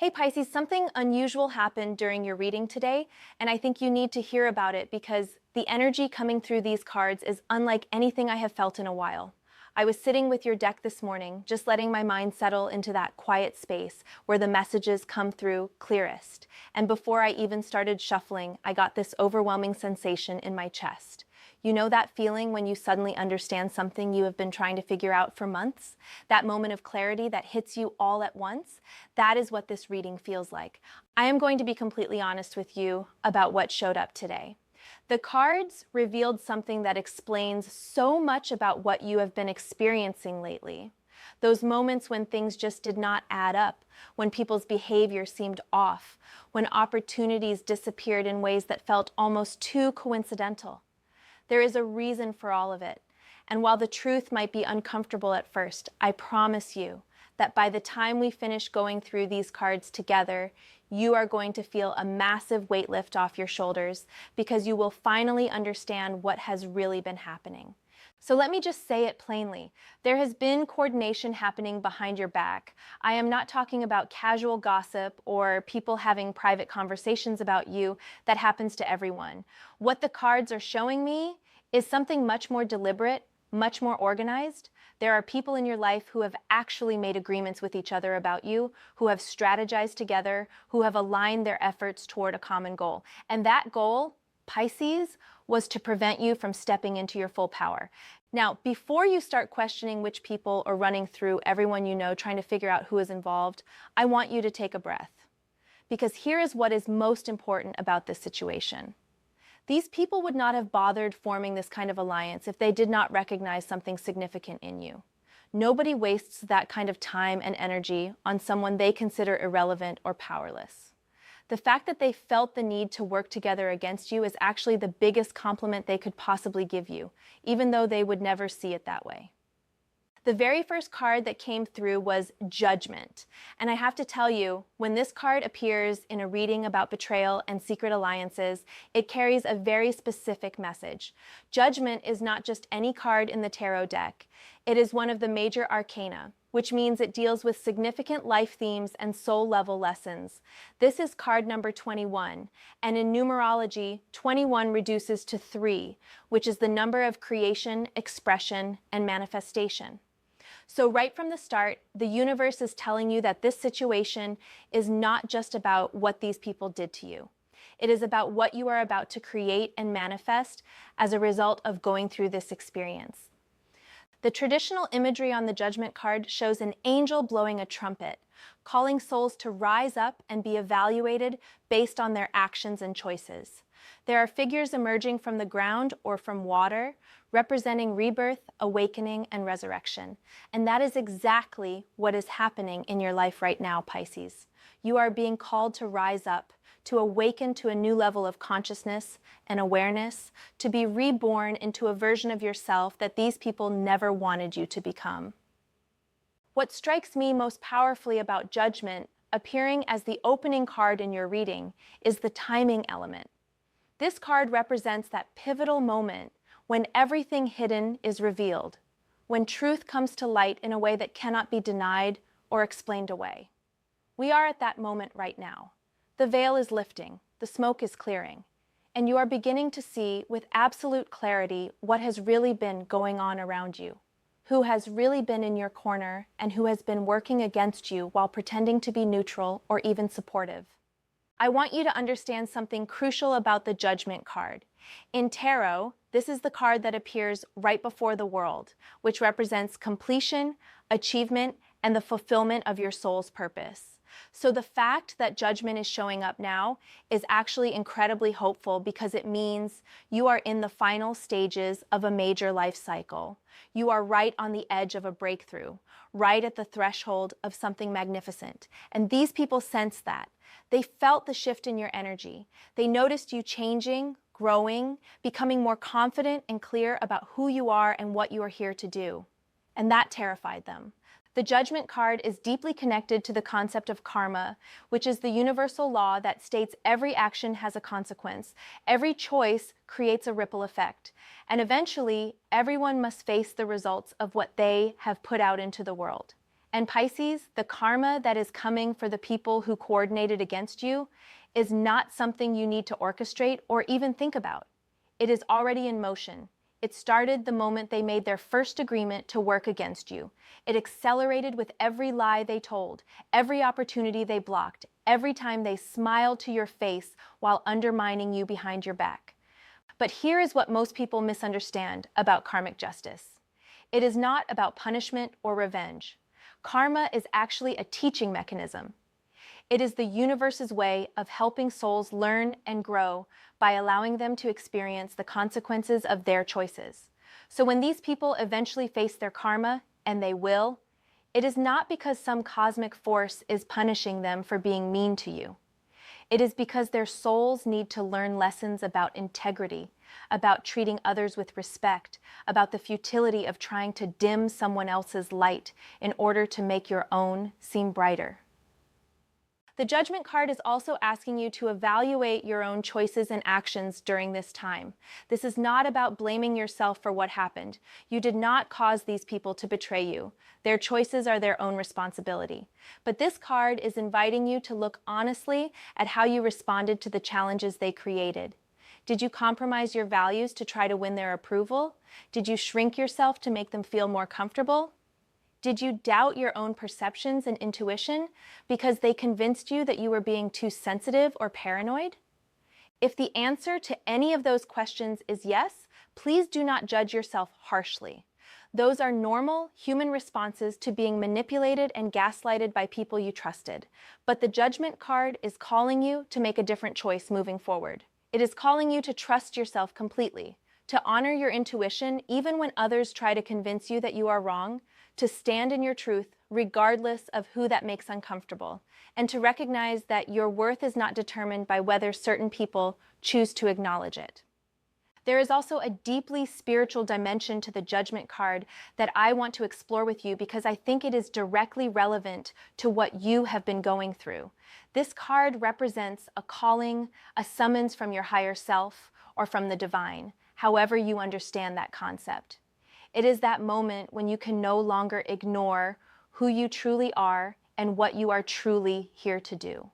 Hey Pisces, something unusual happened during your reading today, and I think you need to hear about it because the energy coming through these cards is unlike anything I have felt in a while. I was sitting with your deck this morning, just letting my mind settle into that quiet space where the messages come through clearest. And before I even started shuffling, I got this overwhelming sensation in my chest. You know that feeling when you suddenly understand something you have been trying to figure out for months? That moment of clarity that hits you all at once? That is what this reading feels like. I am going to be completely honest with you about what showed up today. The cards revealed something that explains so much about what you have been experiencing lately. Those moments when things just did not add up, when people's behavior seemed off, when opportunities disappeared in ways that felt almost too coincidental. There is a reason for all of it. And while the truth might be uncomfortable at first, I promise you that by the time we finish going through these cards together, you are going to feel a massive weight lift off your shoulders because you will finally understand what has really been happening. So let me just say it plainly. There has been coordination happening behind your back. I am not talking about casual gossip or people having private conversations about you that happens to everyone. What the cards are showing me is something much more deliberate, much more organized. There are people in your life who have actually made agreements with each other about you, who have strategized together, who have aligned their efforts toward a common goal. And that goal, Pisces, was to prevent you from stepping into your full power. Now, before you start questioning which people or running through everyone you know trying to figure out who is involved, I want you to take a breath. Because here is what is most important about this situation. These people would not have bothered forming this kind of alliance if they did not recognize something significant in you. Nobody wastes that kind of time and energy on someone they consider irrelevant or powerless. The fact that they felt the need to work together against you is actually the biggest compliment they could possibly give you, even though they would never see it that way. The very first card that came through was Judgment. And I have to tell you, when this card appears in a reading about betrayal and secret alliances, it carries a very specific message. Judgment is not just any card in the tarot deck. It is one of the major arcana, which means it deals with significant life themes and soul-level lessons. This is card number 21, and in numerology, 21 reduces to 3, which is the number of creation, expression, and manifestation. So right from the start, the universe is telling you that this situation is not just about what these people did to you. It is about what you are about to create and manifest as a result of going through this experience. The traditional imagery on the Judgment card shows an angel blowing a trumpet, calling souls to rise up and be evaluated based on their actions and choices. There are figures emerging from the ground or from water, representing rebirth, awakening, and resurrection. And that is exactly what is happening in your life right now, Pisces. You are being called to rise up, to awaken to a new level of consciousness and awareness, to be reborn into a version of yourself that these people never wanted you to become. What strikes me most powerfully about Judgment, appearing as the opening card in your reading, is the timing element. This card represents that pivotal moment when everything hidden is revealed, when truth comes to light in a way that cannot be denied or explained away. We are at that moment right now. The veil is lifting, the smoke is clearing, and you are beginning to see with absolute clarity what has really been going on around you, who has really been in your corner, and who has been working against you while pretending to be neutral or even supportive. I want you to understand something crucial about the Judgment card. In tarot, this is the card that appears right before the world, which represents completion, achievement, and the fulfillment of your soul's purpose. So the fact that Judgment is showing up now is actually incredibly hopeful because it means you are in the final stages of a major life cycle. You are right on the edge of a breakthrough, right at the threshold of something magnificent. And these people sense that. They felt the shift in your energy. They noticed you changing, growing, becoming more confident and clear about who you are and what you are here to do. And that terrified them. The Judgment card is deeply connected to the concept of karma, which is the universal law that states every action has a consequence. Every choice creates a ripple effect. And eventually, everyone must face the results of what they have put out into the world. And Pisces, the karma that is coming for the people who coordinated against you is not something you need to orchestrate or even think about. It is already in motion. It started the moment they made their first agreement to work against you. It accelerated with every lie they told, every opportunity they blocked, every time they smiled to your face while undermining you behind your back. But here is what most people misunderstand about karmic justice. It is not about punishment or revenge. Karma is actually a teaching mechanism. It is the universe's way of helping souls learn and grow by allowing them to experience the consequences of their choices. So when these people eventually face their karma, and they will, it is not because some cosmic force is punishing them for being mean to you. It is because their souls need to learn lessons about integrity, about treating others with respect, about the futility of trying to dim someone else's light in order to make your own seem brighter. The Judgment card is also asking you to evaluate your own choices and actions during this time. This is not about blaming yourself for what happened. You did not cause these people to betray you. Their choices are their own responsibility. But this card is inviting you to look honestly at how you responded to the challenges they created. Did you compromise your values to try to win their approval? Did you shrink yourself to make them feel more comfortable? Did you doubt your own perceptions and intuition because they convinced you that you were being too sensitive or paranoid? If the answer to any of those questions is yes, please do not judge yourself harshly. Those are normal human responses to being manipulated and gaslighted by people you trusted. But the Judgment card is calling you to make a different choice moving forward. It is calling you to trust yourself completely, to honor your intuition even when others try to convince you that you are wrong, to stand in your truth regardless of who that makes uncomfortable, and to recognize that your worth is not determined by whether certain people choose to acknowledge it. There is also a deeply spiritual dimension to the Judgment card that I want to explore with you because I think it is directly relevant to what you have been going through. This card represents a calling, a summons from your higher self or from the divine, however you understand that concept. It is that moment when you can no longer ignore who you truly are and what you are truly here to do.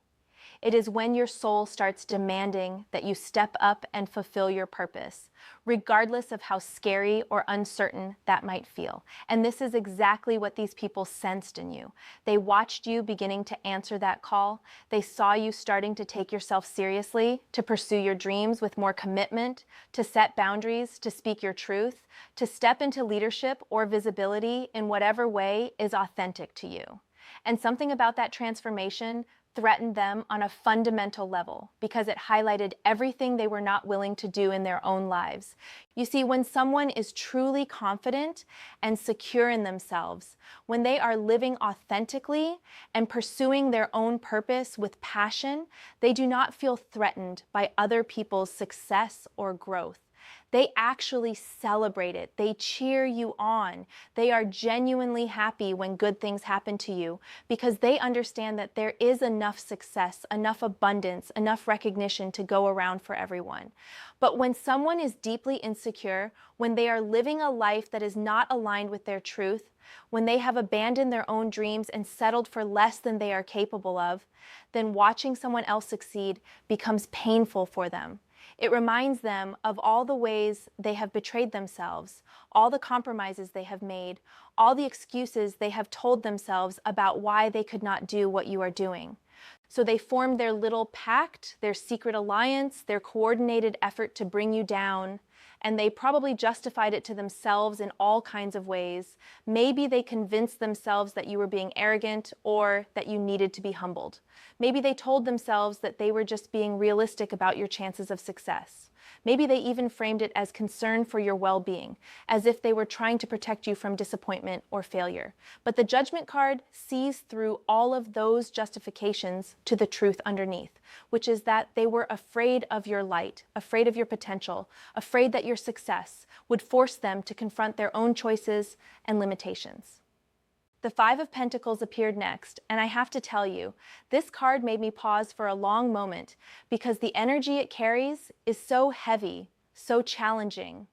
It is when your soul starts demanding that you step up and fulfill your purpose, regardless of how scary or uncertain that might feel. And this is exactly what these people sensed in you. They watched you beginning to answer that call. They saw you starting to take yourself seriously, to pursue your dreams with more commitment, to set boundaries, to speak your truth, to step into leadership or visibility in whatever way is authentic to you. And something about that transformation threatened them on a fundamental level because it highlighted everything they were not willing to do in their own lives. You see, when someone is truly confident and secure in themselves, when they are living authentically and pursuing their own purpose with passion, they do not feel threatened by other people's success or growth. They actually celebrate it. They cheer you on. They are genuinely happy when good things happen to you because they understand that there is enough success, enough abundance, enough recognition to go around for everyone. But when someone is deeply insecure, when they are living a life that is not aligned with their truth, when they have abandoned their own dreams and settled for less than they are capable of, then watching someone else succeed becomes painful for them. It reminds them of all the ways they have betrayed themselves, all the compromises they have made, all the excuses they have told themselves about why they could not do what you are doing. So they formed their little pact, their secret alliance, their coordinated effort to bring you down, and they probably justified it to themselves in all kinds of ways. Maybe they convinced themselves that you were being arrogant or that you needed to be humbled. Maybe they told themselves that they were just being realistic about your chances of success. Maybe they even framed it as concern for your well-being, as if they were trying to protect you from disappointment or failure. But the Judgment card sees through all of those justifications to the truth underneath, which is that they were afraid of your light, afraid of your potential, afraid that your success would force them to confront their own choices and limitations. The Five of Pentacles appeared next, and I have to tell you, this card made me pause for a long moment because the energy it carries is so heavy, so challenging,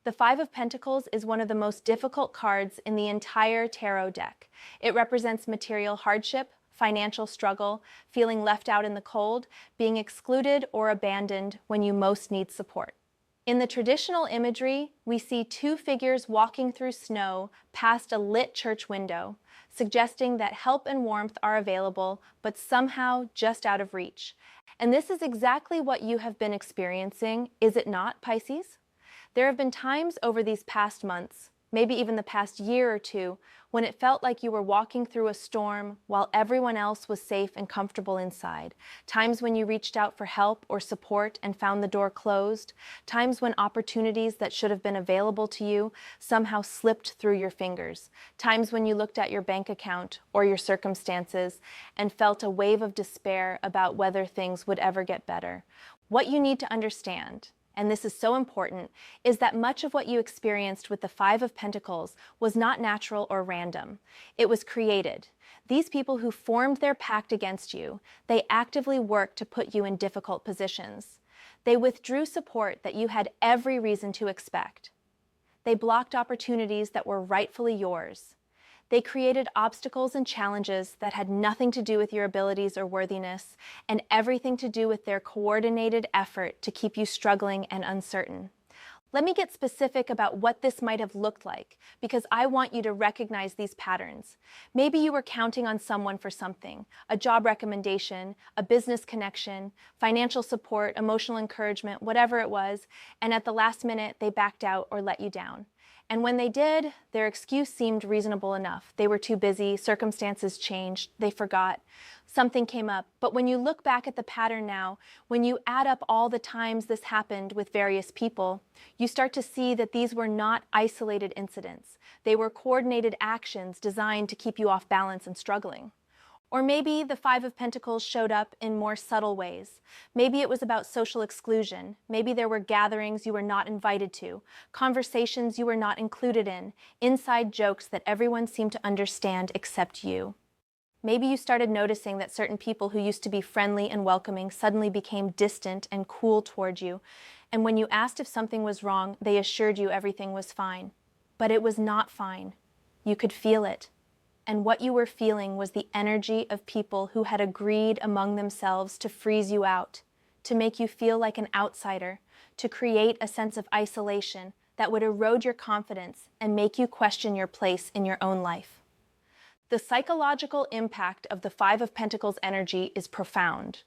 The Five of Pentacles is one of the most difficult cards in the entire tarot deck. It represents material hardship, financial struggle, feeling left out in the cold, being excluded or abandoned when you most need support. In the traditional imagery, we see two figures walking through snow past a lit church window, suggesting that help and warmth are available, but somehow just out of reach. And this is exactly what you have been experiencing, is it not, Pisces? There have been times over these past months, maybe even the past year or two, when it felt like you were walking through a storm while everyone else was safe and comfortable inside. Times when you reached out for help or support and found the door closed. Times when opportunities that should have been available to you somehow slipped through your fingers. Times when you looked at your bank account or your circumstances and felt a wave of despair about whether things would ever get better. What you need to understand, and this is so important, is that much of what you experienced with the Five of Pentacles was not natural or random. It was created. These people who formed their pact against you, they actively worked to put you in difficult positions. They withdrew support that you had every reason to expect. They blocked opportunities that were rightfully yours. They created obstacles and challenges that had nothing to do with your abilities or worthiness, and everything to do with their coordinated effort to keep you struggling and uncertain. Let me get specific about what this might have looked like, because I want you to recognize these patterns. Maybe you were counting on someone for something, a job recommendation, a business connection, financial support, emotional encouragement, whatever it was, and at the last minute they backed out or let you down. And when they did, their excuse seemed reasonable enough. They were too busy, circumstances changed, they forgot, something came up. But when you look back at the pattern now, when you add up all the times this happened with various people, you start to see that these were not isolated incidents. They were coordinated actions designed to keep you off balance and struggling. Or maybe the Five of Pentacles showed up in more subtle ways. Maybe it was about social exclusion. Maybe there were gatherings you were not invited to, conversations you were not included in, inside jokes that everyone seemed to understand except you. Maybe you started noticing that certain people who used to be friendly and welcoming suddenly became distant and cool toward you, and when you asked if something was wrong, they assured you everything was fine. But it was not fine. You could feel it. And what you were feeling was the energy of people who had agreed among themselves to freeze you out, to make you feel like an outsider, to create a sense of isolation that would erode your confidence and make you question your place in your own life. The psychological impact of the Five of Pentacles energy is profound.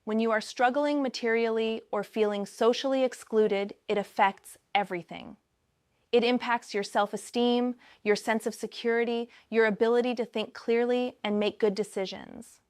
When you are struggling materially or feeling socially excluded, it affects everything. It impacts your self-esteem, your sense of security, your ability to think clearly and make good decisions.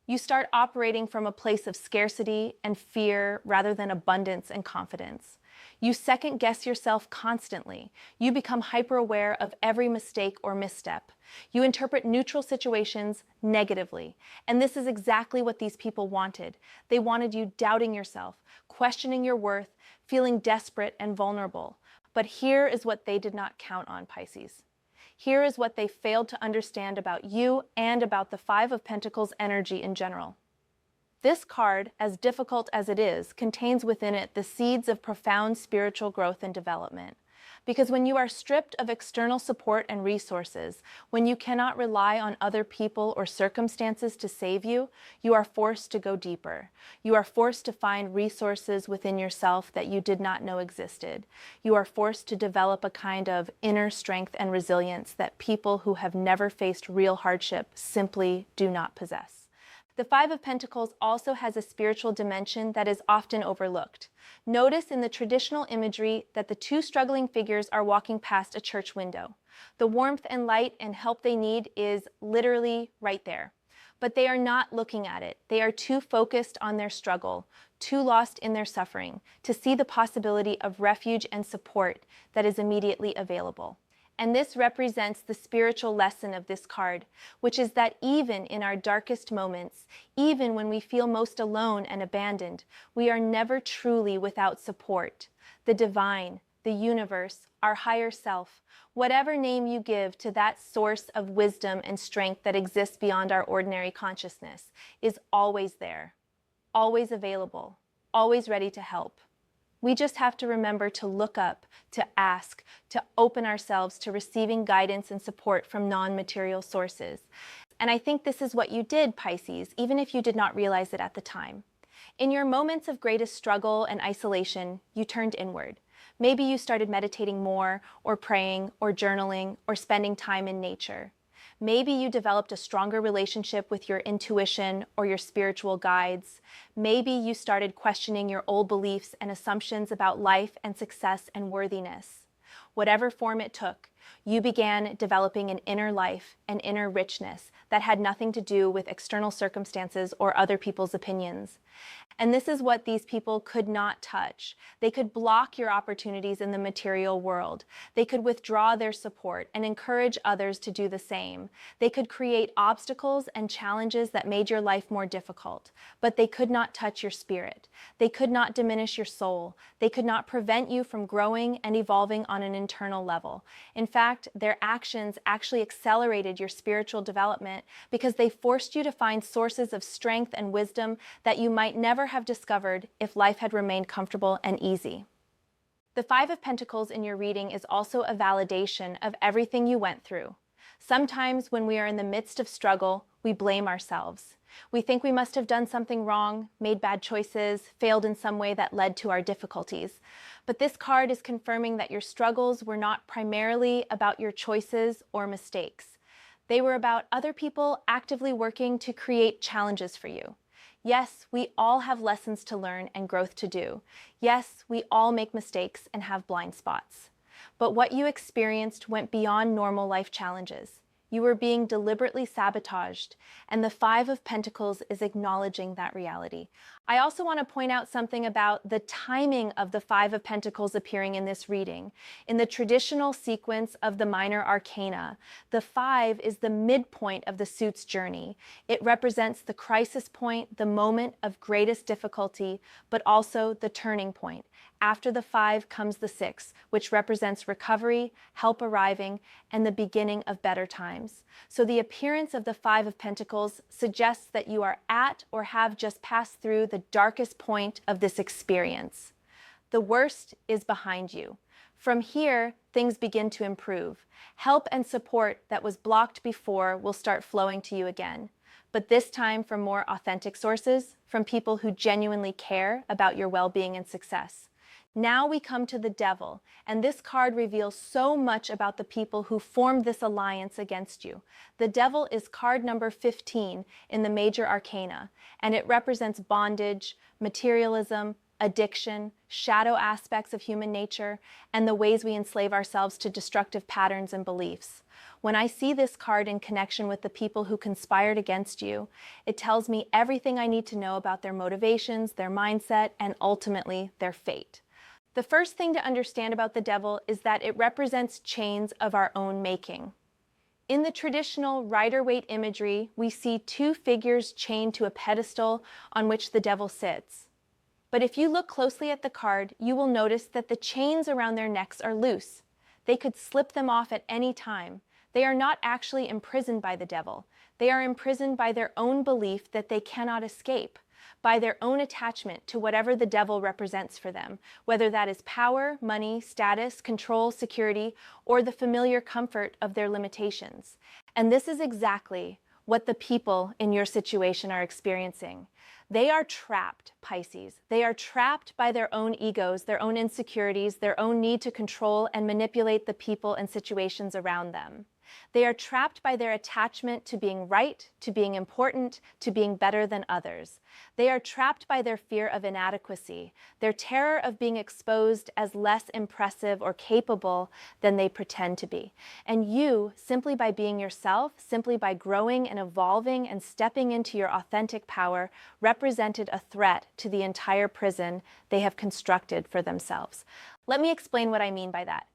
You start operating from a place of scarcity and fear rather than abundance and confidence. You second-guess yourself constantly. You become hyper-aware of every mistake or misstep. You interpret neutral situations negatively. And this is exactly what these people wanted. They wanted you doubting yourself, questioning your worth, feeling desperate and vulnerable. But here is what they did not count on, Pisces. Here is what they failed to understand about you and about the Five of Pentacles energy in general. This card, as difficult as it is, contains within it the seeds of profound spiritual growth and development. Because when you are stripped of external support and resources, when you cannot rely on other people or circumstances to save you, you are forced to go deeper. You are forced to find resources within yourself that you did not know existed. You are forced to develop a kind of inner strength and resilience that people who have never faced real hardship simply do not possess. The Five of Pentacles also has a spiritual dimension that is often overlooked. Notice in the traditional imagery that the two struggling figures are walking past a church window. The warmth and light and help they need is literally right there. But they are not looking at it. They are too focused on their struggle, too lost in their suffering, to see the possibility of refuge and support that is immediately available. And this represents the spiritual lesson of this card, which is that even in our darkest moments, even when we feel most alone and abandoned, we are never truly without support. The divine, the universe, our higher self, whatever name you give to that source of wisdom and strength that exists beyond our ordinary consciousness, is always there, always available, always ready to help. We just have to remember to look up, to ask, to open ourselves to receiving guidance and support from non-material sources. And I think this is what you did, Pisces, even if you did not realize it at the time. In your moments of greatest struggle and isolation, you turned inward. Maybe you started meditating more, or praying, or journaling, or spending time in nature. Maybe you developed a stronger relationship with your intuition or your spiritual guides. Maybe you started questioning your old beliefs and assumptions about life and success and worthiness. Whatever form it took, you began developing an inner life, an inner richness that had nothing to do with external circumstances or other people's opinions. And this is what these people could not touch. They could block your opportunities in the material world. They could withdraw their support and encourage others to do the same. They could create obstacles and challenges that made your life more difficult, but they could not touch your spirit. They could not diminish your soul. They could not prevent you from growing and evolving on an internal level. In fact, their actions actually accelerated your spiritual development because they forced you to find sources of strength and wisdom that you might never have discovered if life had remained comfortable and easy. The Five of Pentacles in your reading is also a validation of everything you went through. Sometimes when we are in the midst of struggle, we blame ourselves. We think we must have done something wrong, made bad choices, failed in some way that led to our difficulties. But this card is confirming that your struggles were not primarily about your choices or mistakes. They were about other people actively working to create challenges for you. Yes, we all have lessons to learn and growth to do. Yes, we all make mistakes and have blind spots. But what you experienced went beyond normal life challenges. You were being deliberately sabotaged, and the Five of Pentacles is acknowledging that reality. I also want to point out something about the timing of the Five of Pentacles appearing in this reading. In the traditional sequence of the minor arcana, the Five is the midpoint of the suit's journey. It represents the crisis point, the moment of greatest difficulty, but also the turning point. After the Five comes the Six, which represents recovery, help arriving, and the beginning of better times. So the appearance of the Five of Pentacles suggests that you are at or have just passed through the darkest point of this experience. The worst is behind you. From here, things begin to improve. Help and support that was blocked before will start flowing to you again. But this time from more authentic sources, from people who genuinely care about your well-being and success. Now we come to the Devil, and this card reveals so much about the people who formed this alliance against you. The Devil is card number 15 in the major arcana, and it represents bondage, materialism, addiction, shadow aspects of human nature, and the ways we enslave ourselves to destructive patterns and beliefs. When I see this card in connection with the people who conspired against you, it tells me everything I need to know about their motivations, their mindset, and ultimately their fate. The first thing to understand about the Devil is that it represents chains of our own making. In the traditional Rider-Waite imagery, we see two figures chained to a pedestal on which the Devil sits. But if you look closely at the card, you will notice that the chains around their necks are loose. They could slip them off at any time. They are not actually imprisoned by the Devil. They are imprisoned by their own belief that they cannot escape, by their own attachment to whatever the Devil represents for them, whether that is power, money, status, control, security, or the familiar comfort of their limitations. And this is exactly what the people in your situation are experiencing. They are trapped, Pisces. They are trapped by their own egos, their own insecurities, their own need to control and manipulate the people and situations around them. They are trapped by their attachment to being right, to being important, to being better than others. They are trapped by their fear of inadequacy, their terror of being exposed as less impressive or capable than they pretend to be. And you, simply by being yourself, simply by growing and evolving and stepping into your authentic power, represented a threat to the entire prison they have constructed for themselves. Let me explain what I mean by that.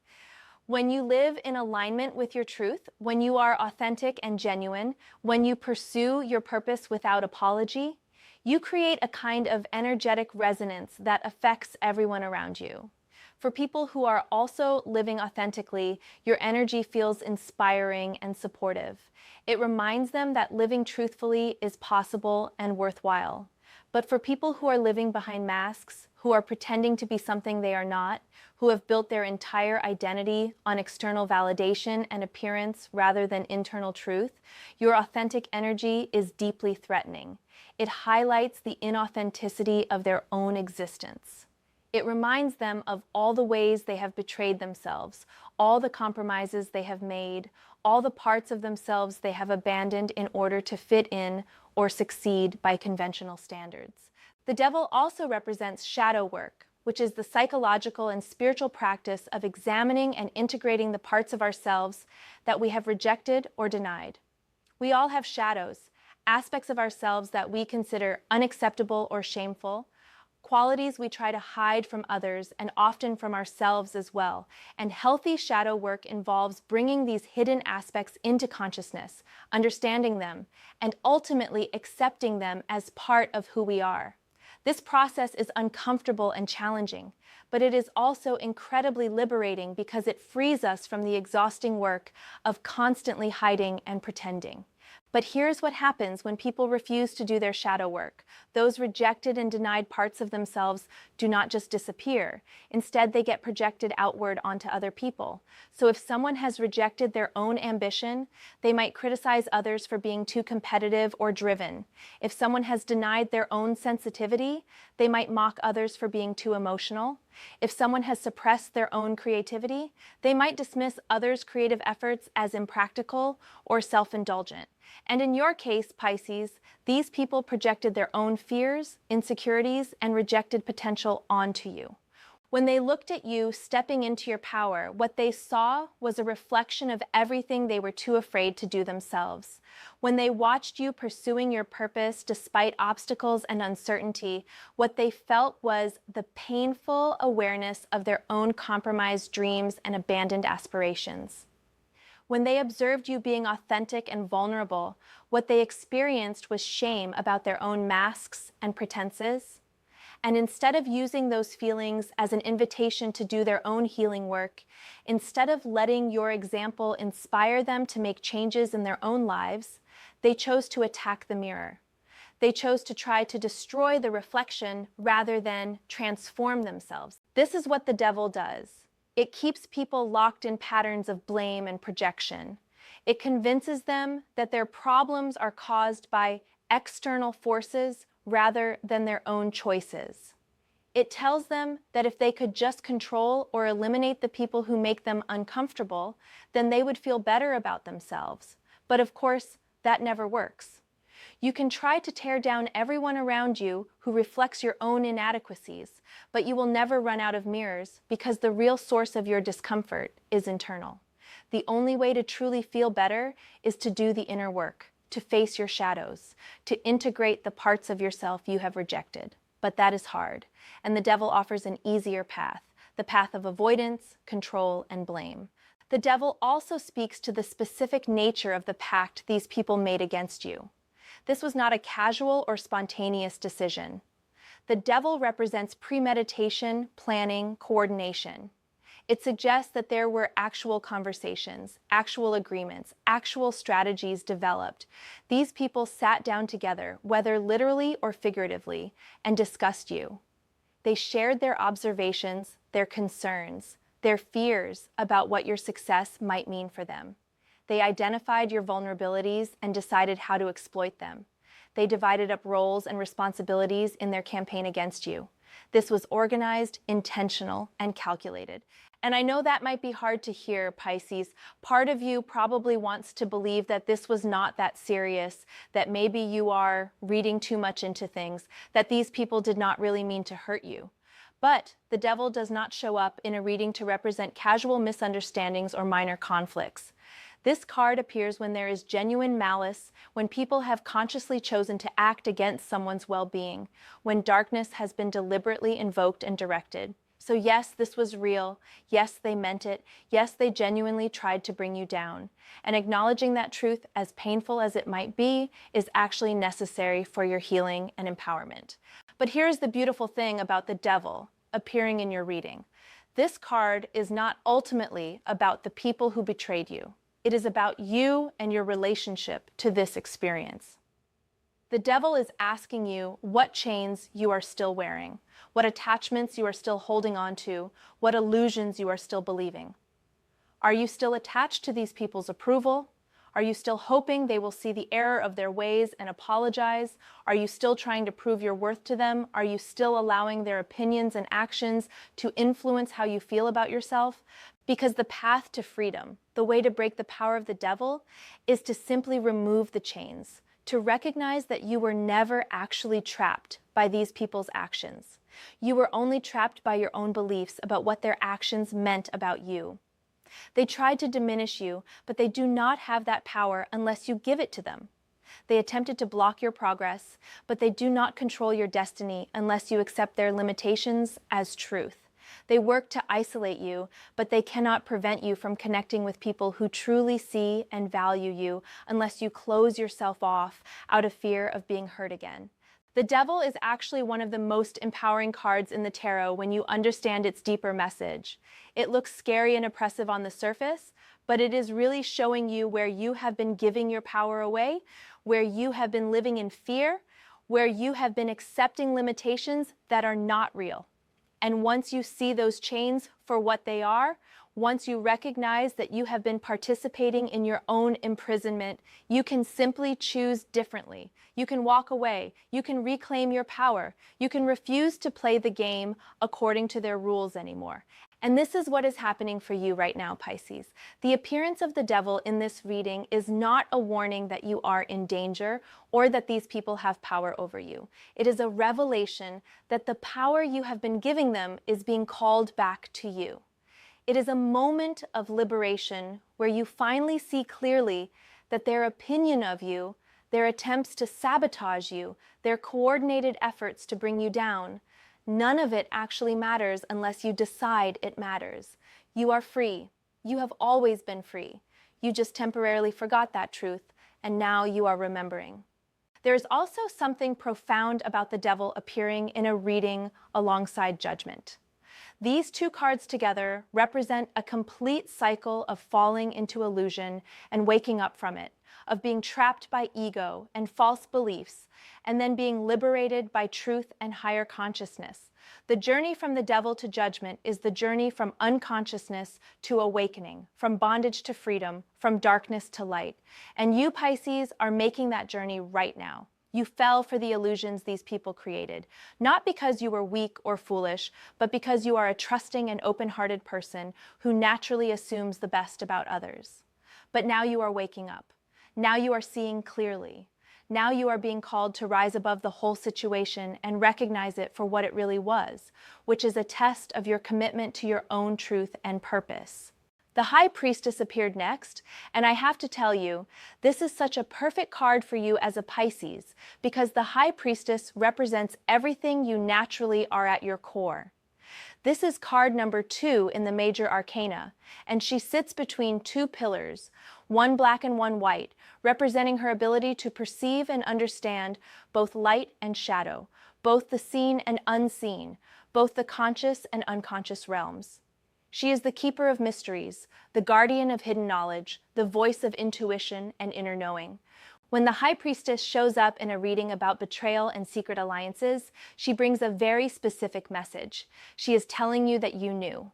When you live in alignment with your truth, when you are authentic and genuine, when you pursue your purpose without apology, you create a kind of energetic resonance that affects everyone around you. For people who are also living authentically, your energy feels inspiring and supportive. It reminds them that living truthfully is possible and worthwhile. But for people who are living behind masks, who are pretending to be something they are not, who have built their entire identity on external validation and appearance rather than internal truth, your authentic energy is deeply threatening. It highlights the inauthenticity of their own existence. It reminds them of all the ways they have betrayed themselves, all the compromises they have made, all the parts of themselves they have abandoned in order to fit in or succeed by conventional standards. The devil also represents shadow work, which is the psychological and spiritual practice of examining and integrating the parts of ourselves that we have rejected or denied. We all have shadows, aspects of ourselves that we consider unacceptable or shameful, qualities we try to hide from others and often from ourselves as well. And healthy shadow work involves bringing these hidden aspects into consciousness, understanding them, and ultimately accepting them as part of who we are. This process is uncomfortable and challenging, but it is also incredibly liberating because it frees us from the exhausting work of constantly hiding and pretending. But here's what happens when people refuse to do their shadow work. Those rejected and denied parts of themselves do not just disappear. Instead, they get projected outward onto other people. So if someone has rejected their own ambition, they might criticize others for being too competitive or driven. If someone has denied their own sensitivity, they might mock others for being too emotional. If someone has suppressed their own creativity, they might dismiss others' creative efforts as impractical or self-indulgent. And in your case, Pisces, these people projected their own fears, insecurities, and rejected potential onto you. When they looked at you stepping into your power, what they saw was a reflection of everything they were too afraid to do themselves. When they watched you pursuing your purpose despite obstacles and uncertainty, what they felt was the painful awareness of their own compromised dreams and abandoned aspirations. When they observed you being authentic and vulnerable, what they experienced was shame about their own masks and pretenses. And instead of using those feelings as an invitation to do their own healing work, instead of letting your example inspire them to make changes in their own lives, they chose to attack the mirror. They chose to try to destroy the reflection rather than transform themselves. This is what the devil does. It keeps people locked in patterns of blame and projection. It convinces them that their problems are caused by external forces rather than their own choices. It tells them that if they could just control or eliminate the people who make them uncomfortable, then they would feel better about themselves. But of course, that never works. You can try to tear down everyone around you who reflects your own inadequacies, but you will never run out of mirrors because the real source of your discomfort is internal. The only way to truly feel better is to do the inner work, to face your shadows, to integrate the parts of yourself you have rejected. But that is hard, and the devil offers an easier path, the path of avoidance, control, and blame. The devil also speaks to the specific nature of the pact these people made against you. This was not a casual or spontaneous decision. The devil represents premeditation, planning, coordination. It suggests that there were actual conversations, actual agreements, actual strategies developed. These people sat down together, whether literally or figuratively, and discussed you. They shared their observations, their concerns, their fears about what your success might mean for them. They identified your vulnerabilities and decided how to exploit them. They divided up roles and responsibilities in their campaign against you. This was organized, intentional, and calculated. And I know that might be hard to hear, Pisces. Part of you probably wants to believe that this was not that serious, that maybe you are reading too much into things, that these people did not really mean to hurt you. But the devil does not show up in a reading to represent casual misunderstandings or minor conflicts. This card appears when there is genuine malice, when people have consciously chosen to act against someone's well-being, when darkness has been deliberately invoked and directed. So yes, this was real. Yes, they meant it. Yes, they genuinely tried to bring you down. And acknowledging that truth, as painful as it might be, is actually necessary for your healing and empowerment. But here's the beautiful thing about the devil appearing in your reading. This card is not ultimately about the people who betrayed you. It is about you and your relationship to this experience. The devil is asking you what chains you are still wearing, what attachments you are still holding on to, what illusions you are still believing. Are you still attached to these people's approval? Are you still hoping they will see the error of their ways and apologize? Are you still trying to prove your worth to them? Are you still allowing their opinions and actions to influence how you feel about yourself? Because the path to freedom, the way to break the power of the devil, is to simply remove the chains, to recognize that you were never actually trapped by these people's actions. You were only trapped by your own beliefs about what their actions meant about you. They tried to diminish you, but they do not have that power unless you give it to them. They attempted to block your progress, but they do not control your destiny unless you accept their limitations as truth. They work to isolate you, but they cannot prevent you from connecting with people who truly see and value you unless you close yourself off out of fear of being hurt again. The devil is actually one of the most empowering cards in the tarot when you understand its deeper message. It looks scary and oppressive on the surface, but it is really showing you where you have been giving your power away, where you have been living in fear, where you have been accepting limitations that are not real. And once you see those chains for what they are, once you recognize that you have been participating in your own imprisonment, you can simply choose differently. You can walk away. You can reclaim your power. You can refuse to play the game according to their rules anymore. And this is what is happening for you right now, Pisces. The appearance of the devil in this reading is not a warning that you are in danger or that these people have power over you. It is a revelation that the power you have been giving them is being called back to you. It is a moment of liberation where you finally see clearly that their opinion of you, their attempts to sabotage you, their coordinated efforts to bring you down, none of it actually matters unless you decide it matters. You are free. You have always been free. You just temporarily forgot that truth, and now you are remembering. There is also something profound about the devil appearing in a reading alongside judgment. These two cards together represent a complete cycle of falling into illusion and waking up from it, of being trapped by ego and false beliefs, and then being liberated by truth and higher consciousness. The journey from the devil to judgment is the journey from unconsciousness to awakening, from bondage to freedom, from darkness to light. And you, Pisces, are making that journey right now. You fell for the illusions these people created, not because you were weak or foolish, but because you are a trusting and open-hearted person who naturally assumes the best about others. But now you are waking up. Now you are seeing clearly. Now you are being called to rise above the whole situation and recognize it for what it really was, which is a test of your commitment to your own truth and purpose. The High Priestess appeared next, and I have to tell you, this is such a perfect card for you as a Pisces, because the High Priestess represents everything you naturally are at your core. This is card number 2 in the Major Arcana, and she sits between two pillars, one black and one white, representing her ability to perceive and understand both light and shadow, both the seen and unseen, both the conscious and unconscious realms. She is the keeper of mysteries, the guardian of hidden knowledge, the voice of intuition and inner knowing. When the High Priestess shows up in a reading about betrayal and secret alliances, she brings a very specific message. She is telling you that you knew.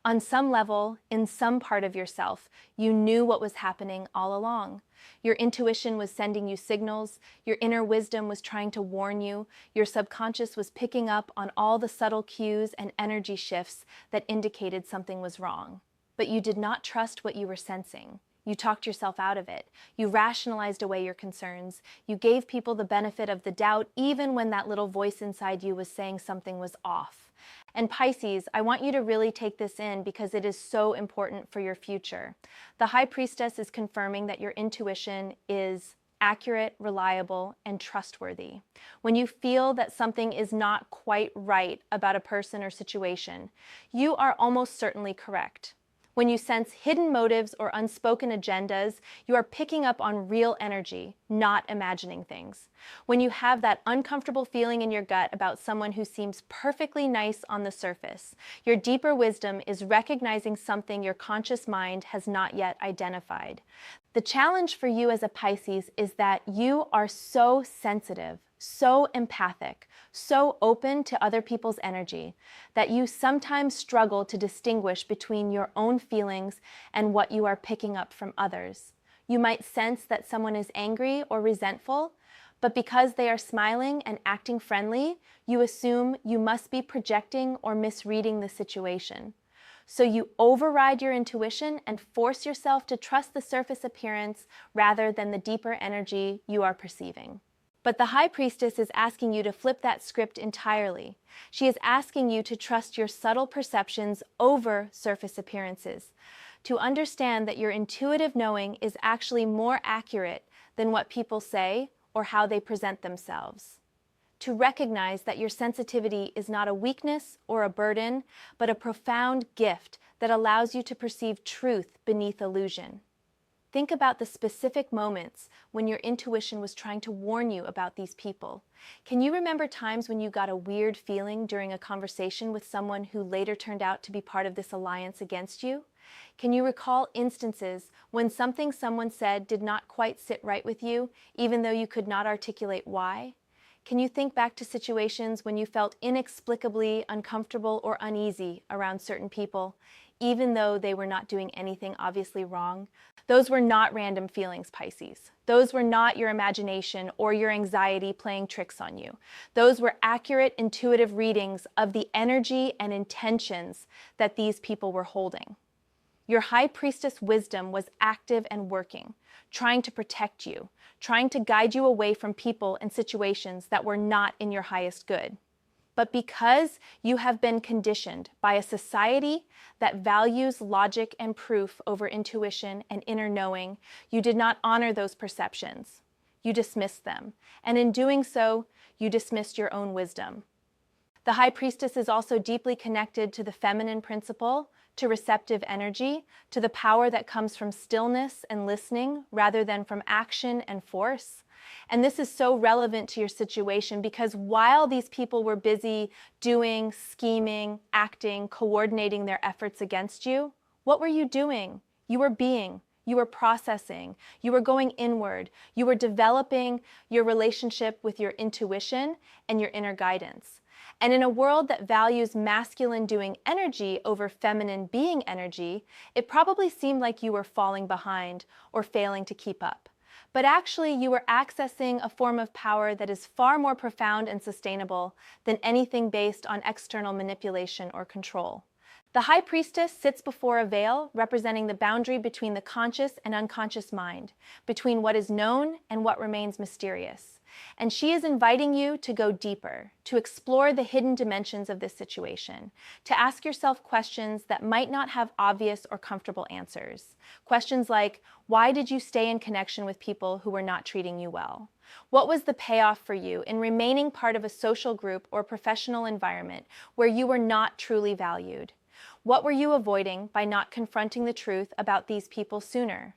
On some level, in some part of yourself, you knew what was happening all along. Your intuition was sending you signals, your inner wisdom was trying to warn you, your subconscious was picking up on all the subtle cues and energy shifts that indicated something was wrong. But you did not trust what you were sensing. You talked yourself out of it. You rationalized away your concerns. You gave people the benefit of the doubt even when that little voice inside you was saying something was off. And Pisces, I want you to really take this in because it is so important for your future. The High Priestess is confirming that your intuition is accurate, reliable, and trustworthy. When you feel that something is not quite right about a person or situation, you are almost certainly correct. When you sense hidden motives or unspoken agendas, you are picking up on real energy, not imagining things. When you have that uncomfortable feeling in your gut about someone who seems perfectly nice on the surface, your deeper wisdom is recognizing something your conscious mind has not yet identified. The challenge for you as a Pisces is that you are so sensitive, so empathic, so open to other people's energy, that you sometimes struggle to distinguish between your own feelings and what you are picking up from others. You might sense that someone is angry or resentful, but because they are smiling and acting friendly, you assume you must be projecting or misreading the situation. So you override your intuition and force yourself to trust the surface appearance rather than the deeper energy you are perceiving. But the High Priestess is asking you to flip that script entirely. She is asking you to trust your subtle perceptions over surface appearances, to understand that your intuitive knowing is actually more accurate than what people say or how they present themselves. To recognize that your sensitivity is not a weakness or a burden, but a profound gift that allows you to perceive truth beneath illusion. Think about the specific moments when your intuition was trying to warn you about these people. Can you remember times when you got a weird feeling during a conversation with someone who later turned out to be part of this alliance against you? Can you recall instances when something someone said did not quite sit right with you, even though you could not articulate why? Can you think back to situations when you felt inexplicably uncomfortable or uneasy around certain people, even though they were not doing anything obviously wrong? Those were not random feelings, Pisces. Those were not your imagination or your anxiety playing tricks on you. Those were accurate, intuitive readings of the energy and intentions that these people were holding. Your High Priestess wisdom was active and working, trying to protect you, trying to guide you away from people and situations that were not in your highest good. But because you have been conditioned by a society that values logic and proof over intuition and inner knowing, you did not honor those perceptions. You dismissed them, and in doing so, you dismissed your own wisdom. The High Priestess is also deeply connected to the feminine principle, to receptive energy, to the power that comes from stillness and listening rather than from action and force. And this is so relevant to your situation because while these people were busy doing, scheming, acting, coordinating their efforts against you, what were you doing? You were being. You were processing. You were going inward. You were developing your relationship with your intuition and your inner guidance. And in a world that values masculine doing energy over feminine being energy, it probably seemed like you were falling behind or failing to keep up. But actually, you were accessing a form of power that is far more profound and sustainable than anything based on external manipulation or control. The High Priestess sits before a veil representing the boundary between the conscious and unconscious mind, between what is known and what remains mysterious. And she is inviting you to go deeper, to explore the hidden dimensions of this situation, to ask yourself questions that might not have obvious or comfortable answers. Questions like, why did you stay in connection with people who were not treating you well? What was the payoff for you in remaining part of a social group or professional environment where you were not truly valued? What were you avoiding by not confronting the truth about these people sooner?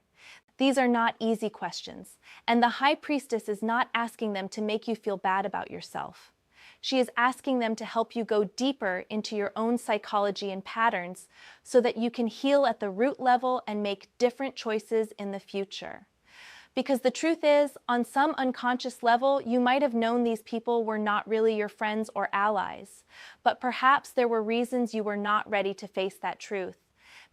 These are not easy questions, and the High Priestess is not asking them to make you feel bad about yourself. She is asking them to help you go deeper into your own psychology and patterns so that you can heal at the root level and make different choices in the future. Because the truth is, on some unconscious level, you might have known these people were not really your friends or allies, but perhaps there were reasons you were not ready to face that truth.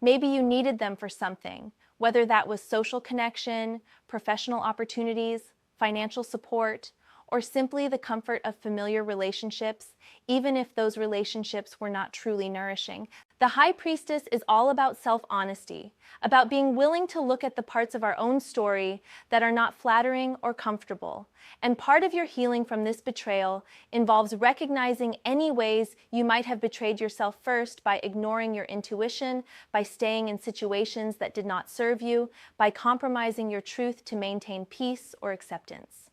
Maybe you needed them for something, whether that was social connection, professional opportunities, financial support, or simply the comfort of familiar relationships, even if those relationships were not truly nourishing. The High Priestess is all about self-honesty, about being willing to look at the parts of our own story that are not flattering or comfortable. And part of your healing from this betrayal involves recognizing any ways you might have betrayed yourself first by ignoring your intuition, by staying in situations that did not serve you, by compromising your truth to maintain peace or acceptance.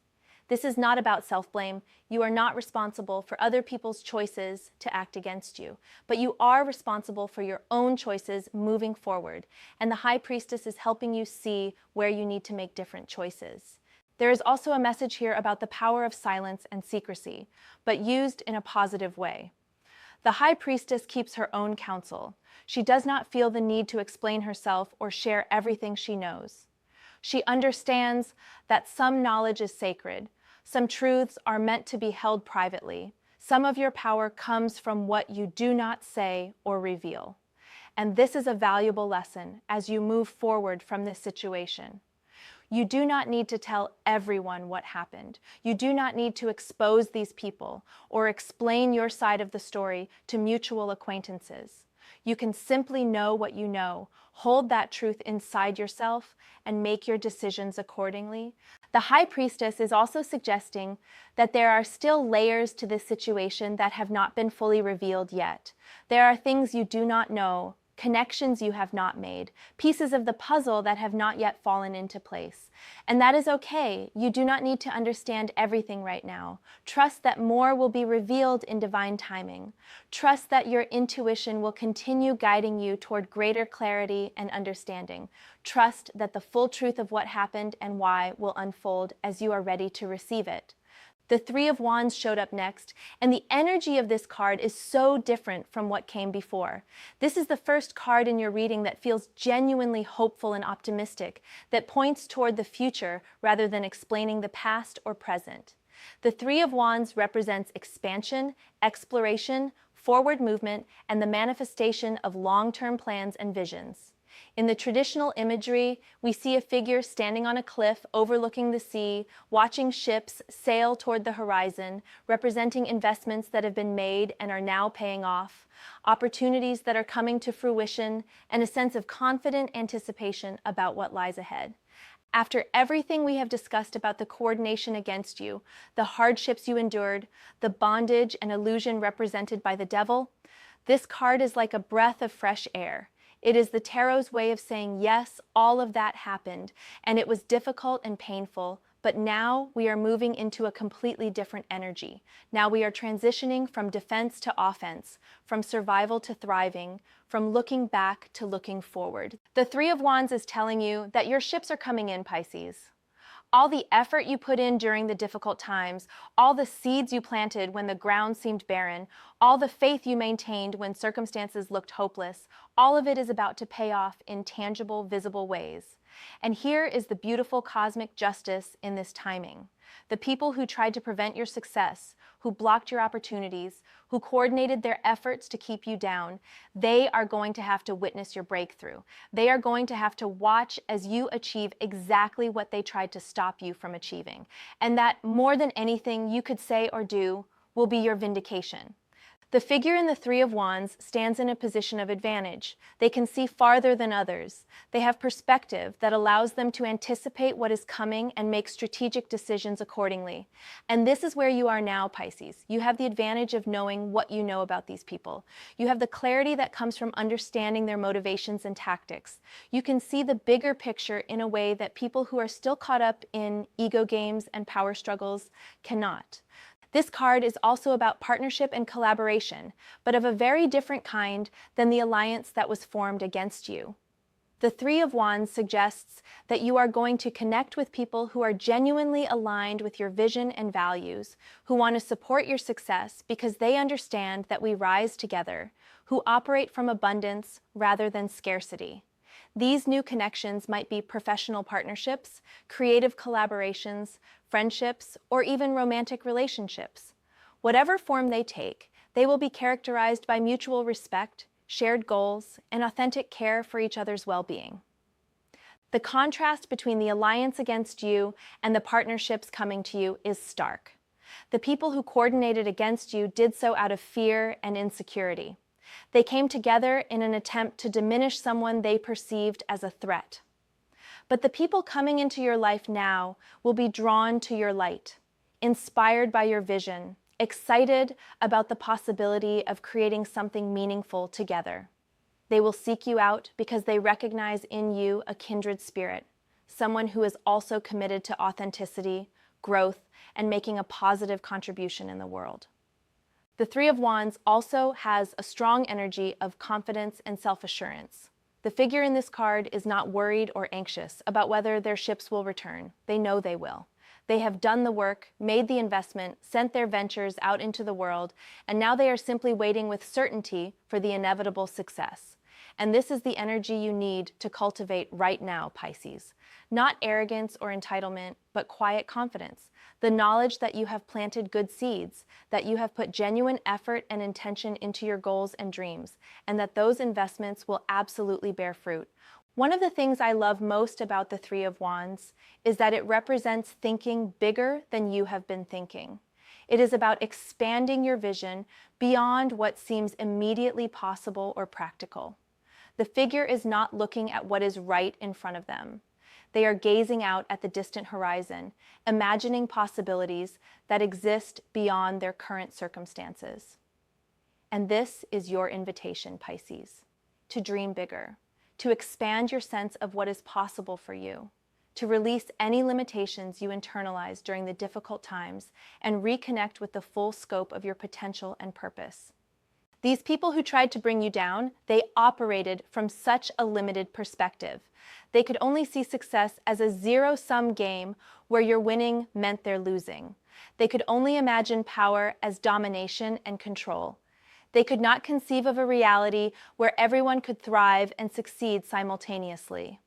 This is not about self-blame. You are not responsible for other people's choices to act against you, but you are responsible for your own choices moving forward, and the High Priestess is helping you see where you need to make different choices. There is also a message here about the power of silence and secrecy, but used in a positive way. The High Priestess keeps her own counsel. She does not feel the need to explain herself or share everything she knows. She understands that some knowledge is sacred. Some truths are meant to be held privately. Some of your power comes from what you do not say or reveal. And this is a valuable lesson as you move forward from this situation. You do not need to tell everyone what happened. You do not need to expose these people or explain your side of the story to mutual acquaintances. You can simply know what you know, hold that truth inside yourself, and make your decisions accordingly. The High Priestess is also suggesting that there are still layers to this situation that have not been fully revealed yet. There are things you do not know, connections you have not made, pieces of the puzzle that have not yet fallen into place. And that is okay. You do not need to understand everything right now. Trust that more will be revealed in divine timing. Trust that your intuition will continue guiding you toward greater clarity and understanding. Trust that the full truth of what happened and why will unfold as you are ready to receive it. The Three of Wands showed up next, and the energy of this card is so different from what came before. This is the first card in your reading that feels genuinely hopeful and optimistic, that points toward the future rather than explaining the past or present. The Three of Wands represents expansion, exploration, forward movement, and the manifestation of long-term plans and visions. In the traditional imagery, we see a figure standing on a cliff overlooking the sea, watching ships sail toward the horizon, representing investments that have been made and are now paying off, opportunities that are coming to fruition, and a sense of confident anticipation about what lies ahead. After everything we have discussed about the coordination against you, the hardships you endured, the bondage and illusion represented by the devil, this card is like a breath of fresh air. It is the tarot's way of saying, yes, all of that happened, and it was difficult and painful, but now we are moving into a completely different energy. Now we are transitioning from defense to offense, from survival to thriving, from looking back to looking forward. The Three of Wands is telling you that your ships are coming in, Pisces. All the effort you put in during the difficult times, all the seeds you planted when the ground seemed barren, all the faith you maintained when circumstances looked hopeless, all of it is about to pay off in tangible, visible ways. And here is the beautiful cosmic justice in this timing. The people who tried to prevent your success, who blocked your opportunities, who coordinated their efforts to keep you down, they are going to have to witness your breakthrough. They are going to have to watch as you achieve exactly what they tried to stop you from achieving. And that, more than anything you could say or do, will be your vindication. The figure in the Three of Wands stands in a position of advantage. They can see farther than others. They have perspective that allows them to anticipate what is coming and make strategic decisions accordingly. And this is where you are now, Pisces. You have the advantage of knowing what you know about these people. You have the clarity that comes from understanding their motivations and tactics. You can see the bigger picture in a way that people who are still caught up in ego games and power struggles cannot. This card is also about partnership and collaboration, but of a very different kind than the alliance that was formed against you. The Three of Wands suggests that you are going to connect with people who are genuinely aligned with your vision and values, who want to support your success because they understand that we rise together, who operate from abundance rather than scarcity. These new connections might be professional partnerships, creative collaborations, friendships, or even romantic relationships. Whatever form they take, they will be characterized by mutual respect, shared goals, and authentic care for each other's well-being. The contrast between the alliance against you and the partnerships coming to you is stark. The people who coordinated against you did so out of fear and insecurity. They came together in an attempt to diminish someone they perceived as a threat. But the people coming into your life now will be drawn to your light, inspired by your vision, excited about the possibility of creating something meaningful together. They will seek you out because they recognize in you a kindred spirit, someone who is also committed to authenticity, growth, and making a positive contribution in the world. The Three of Wands also has a strong energy of confidence and self-assurance. The figure in this card is not worried or anxious about whether their ships will return. They know they will. They have done the work, made the investment, sent their ventures out into the world, and now they are simply waiting with certainty for the inevitable success. And this is the energy you need to cultivate right now, Pisces. Not arrogance or entitlement, but quiet confidence. The knowledge that you have planted good seeds, that you have put genuine effort and intention into your goals and dreams, and that those investments will absolutely bear fruit. One of the things I love most about the Three of Wands is that it represents thinking bigger than you have been thinking. It is about expanding your vision beyond what seems immediately possible or practical. The figure is not looking at what is right in front of them. They are gazing out at the distant horizon, imagining possibilities that exist beyond their current circumstances. And this is your invitation, Pisces, to dream bigger, to expand your sense of what is possible for you, to release any limitations you internalize during the difficult times and reconnect with the full scope of your potential and purpose. These people who tried to bring you down, they operated from such a limited perspective. They could only see success as a zero-sum game where your winning meant their losing. They could only imagine power as domination and control. They could not conceive of a reality where everyone could thrive and succeed simultaneously.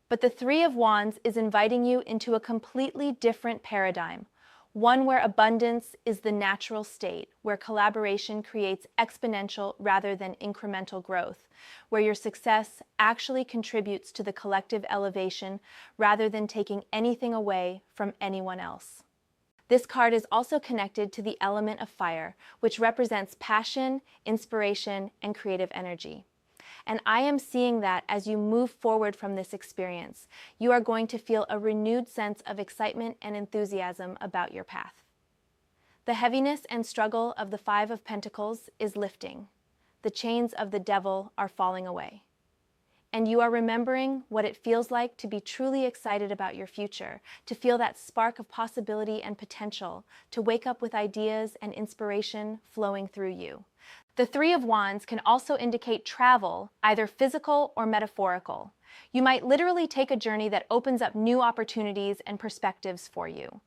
But the Three of Wands is inviting you into a completely different paradigm, one where abundance is the natural state, where collaboration creates exponential rather than incremental growth, where your success actually contributes to the collective elevation rather than taking anything away from anyone else. This card is also connected to the element of fire, which represents passion, inspiration, and creative energy. And I am seeing that as you move forward from this experience, you are going to feel a renewed sense of excitement and enthusiasm about your path. The heaviness and struggle of the Five of Pentacles is lifting. The chains of the devil are falling away. And you are remembering what it feels like to be truly excited about your future, to feel that spark of possibility and potential, to wake up with ideas and inspiration flowing through you. The Three of Wands can also indicate travel, either physical or metaphorical. You might literally take a journey that opens up new opportunities and perspectives for you.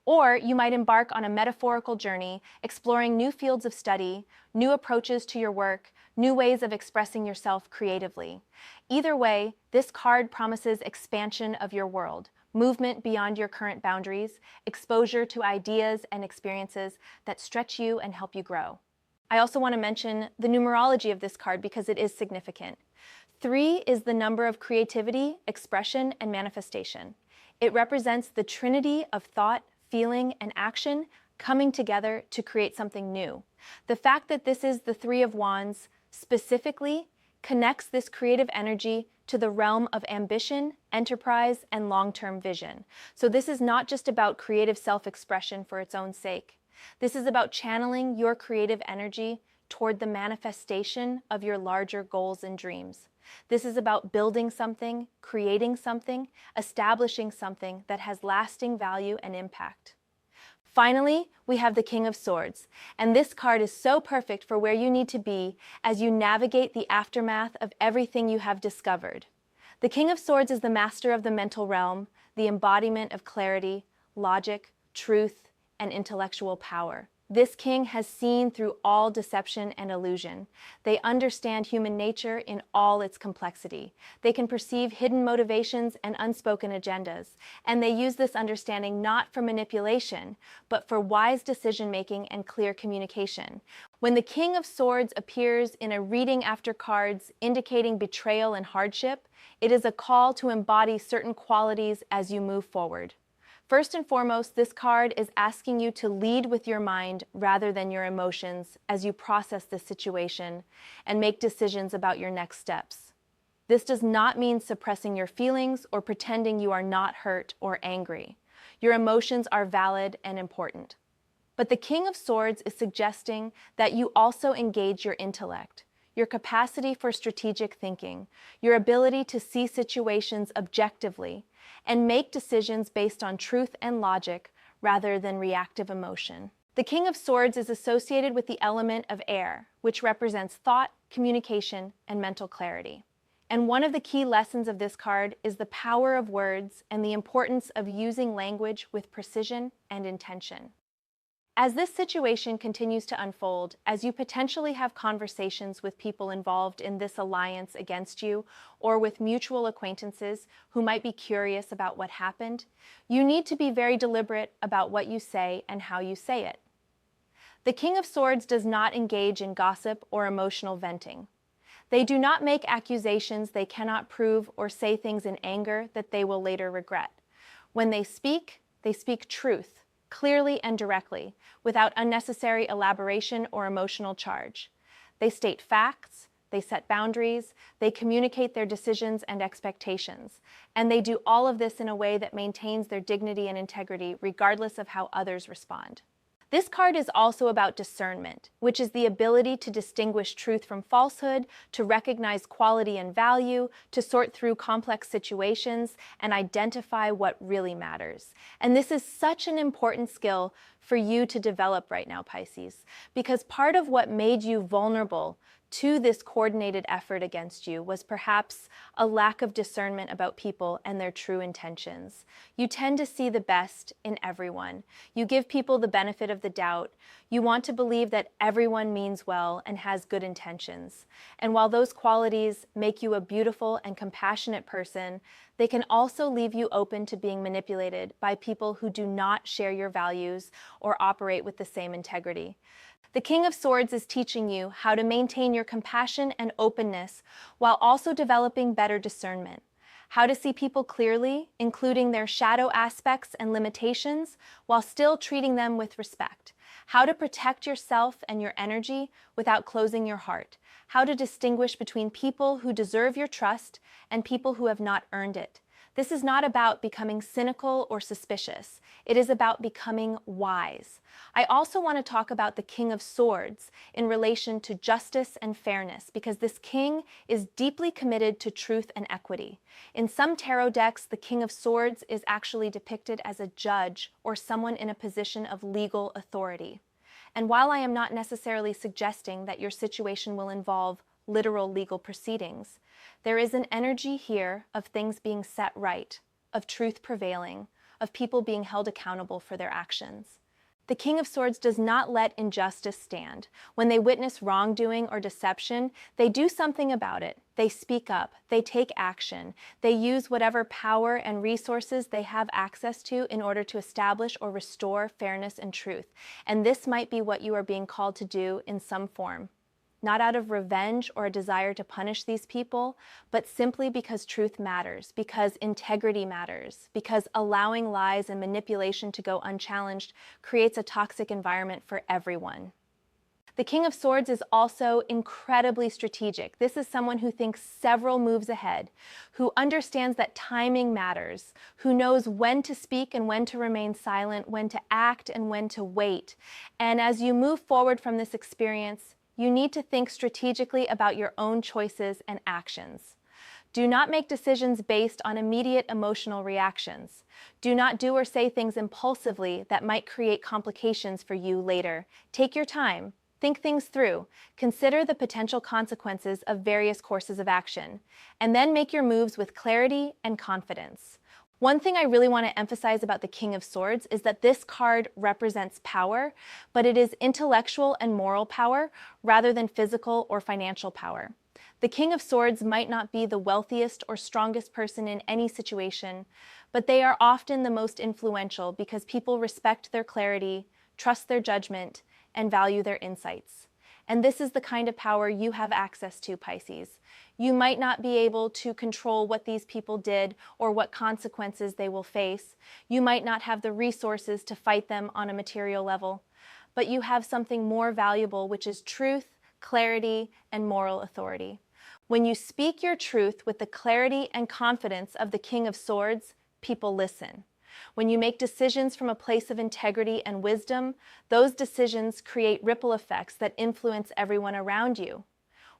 Or you might embark on a metaphorical journey, exploring new fields of study, new approaches to your work, new ways of expressing yourself creatively. Either way, this card promises expansion of your world, movement beyond your current boundaries, exposure to ideas and experiences that stretch you and help you grow. I also want to mention the numerology of this card because it is significant. 3 is the number of creativity, expression, and manifestation. It represents the trinity of thought, feeling, and action coming together to create something new. The fact that this is the Three of Wands specifically connects this creative energy to the realm of ambition, enterprise, and long-term vision. So this is not just about creative self-expression for its own sake. This is about channeling your creative energy toward the manifestation of your larger goals and dreams. This is about building something, creating something, establishing something that has lasting value and impact. Finally, we have the King of Swords, and this card is so perfect for where you need to be as you navigate the aftermath of everything you have discovered. The King of Swords is the master of the mental realm, the embodiment of clarity, logic, truth, and intellectual power. This king has seen through all deception and illusion. They understand human nature in all its complexity. They can perceive hidden motivations and unspoken agendas, and they use this understanding not for manipulation, but for wise decision-making and clear communication. When the King of Swords appears in a reading after cards indicating betrayal and hardship, it is a call to embody certain qualities as you move forward. First and foremost, this card is asking you to lead with your mind rather than your emotions as you process this situation and make decisions about your next steps. This does not mean suppressing your feelings or pretending you are not hurt or angry. Your emotions are valid and important. But the King of Swords is suggesting that you also engage your intellect, your capacity for strategic thinking, your ability to see situations objectively, and make decisions based on truth and logic rather than reactive emotion. The King of Swords is associated with the element of air, which represents thought, communication, and mental clarity. And one of the key lessons of this card is the power of words and the importance of using language with precision and intention. As this situation continues to unfold, as you potentially have conversations with people involved in this alliance against you, or with mutual acquaintances who might be curious about what happened, you need to be very deliberate about what you say and how you say it. The King of Swords does not engage in gossip or emotional venting. They do not make accusations they cannot prove or say things in anger that they will later regret. When they speak truth, clearly and directly, without unnecessary elaboration or emotional charge. They state facts, they set boundaries, they communicate their decisions and expectations, and they do all of this in a way that maintains their dignity and integrity regardless of how others respond. This card is also about discernment, which is the ability to distinguish truth from falsehood, to recognize quality and value, to sort through complex situations, and identify what really matters. And this is such an important skill for you to develop right now, Pisces, because part of what made you vulnerable to this coordinated effort against you was perhaps a lack of discernment about people and their true intentions. You tend to see the best in everyone. You give people the benefit of the doubt. You want to believe that everyone means well and has good intentions. And while those qualities make you a beautiful and compassionate person, they can also leave you open to being manipulated by people who do not share your values or operate with the same integrity. The King of Swords is teaching you how to maintain your compassion and openness while also developing better discernment. How to see people clearly, including their shadow aspects and limitations, while still treating them with respect. How to protect yourself and your energy without closing your heart. How to distinguish between people who deserve your trust and people who have not earned it. This is not about becoming cynical or suspicious. It is about becoming wise. I also want to talk about the King of Swords in relation to justice and fairness, because this king is deeply committed to truth and equity. In some tarot decks, the King of Swords is actually depicted as a judge or someone in a position of legal authority. And while I am not necessarily suggesting that your situation will involve literal legal proceedings, there is an energy here of things being set right, of truth prevailing, of people being held accountable for their actions. The King of Swords does not let injustice stand. When they witness wrongdoing or deception, they do something about it. They speak up, they take action, they use whatever power and resources they have access to in order to establish or restore fairness and truth. And this might be what you are being called to do in some form. Not out of revenge or a desire to punish these people, but simply because truth matters, because integrity matters, because allowing lies and manipulation to go unchallenged creates a toxic environment for everyone. The King of Swords is also incredibly strategic. This is someone who thinks several moves ahead, who understands that timing matters, who knows when to speak and when to remain silent, when to act and when to wait. And as you move forward from this experience, you need to think strategically about your own choices and actions. Do not make decisions based on immediate emotional reactions. Do not do or say things impulsively that might create complications for you later. Take your time. Think things through. Consider the potential consequences of various courses of action, and then make your moves with clarity and confidence. One thing I really want to emphasize about the King of Swords is that this card represents power, but it is intellectual and moral power rather than physical or financial power. The King of Swords might not be the wealthiest or strongest person in any situation, but they are often the most influential because people respect their clarity, trust their judgment, and value their insights. And this is the kind of power you have access to, Pisces. You might not be able to control what these people did or what consequences they will face. You might not have the resources to fight them on a material level, but you have something more valuable, which is truth, clarity, and moral authority. When you speak your truth with the clarity and confidence of the King of Swords, people listen. When you make decisions from a place of integrity and wisdom, those decisions create ripple effects that influence everyone around you.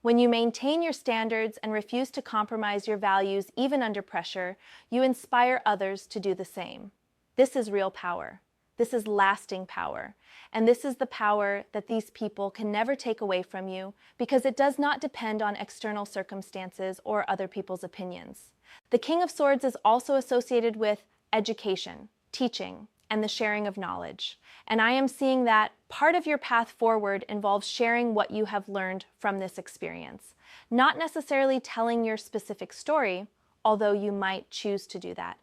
When you maintain your standards and refuse to compromise your values even under pressure, you inspire others to do the same. This is real power. This is lasting power. And this is the power that these people can never take away from you because it does not depend on external circumstances or other people's opinions. The King of Swords is also associated with education, teaching, and the sharing of knowledge. And I am seeing that part of your path forward involves sharing what you have learned from this experience. Not necessarily telling your specific story, although you might choose to do that,